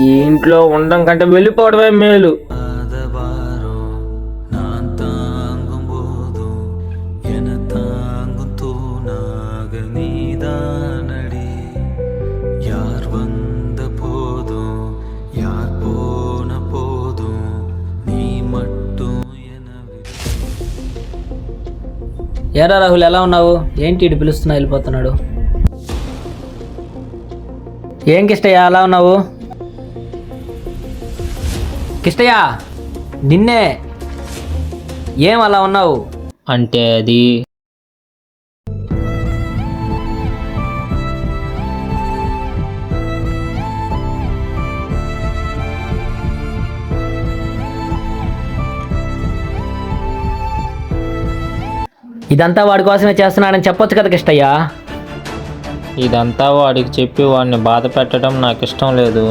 ఈ ఇంట్లో ఉండడం కంటే వెళ్ళిపోవడమే మేలు. ఏరా రాహుల్, ఎలా ఉన్నావు? ఏంటి ఇటు పిలుస్తున్నా వెళ్ళిపోతున్నాడు? ఏం కిష్టయ్య అలా ఉన్నావు? కిష్టయ్య, నిన్నే. ఏం అలా ఉన్నావు? అంటే అది ఇదంతా వాడి కోసమే చేస్తున్నాడని చెప్పొచ్చు కదా కిష్టయ్య. ఇదంతా వాడికి చెప్పి వాడిని బాధ పెట్టడం నాకు ఇష్టం లేదు.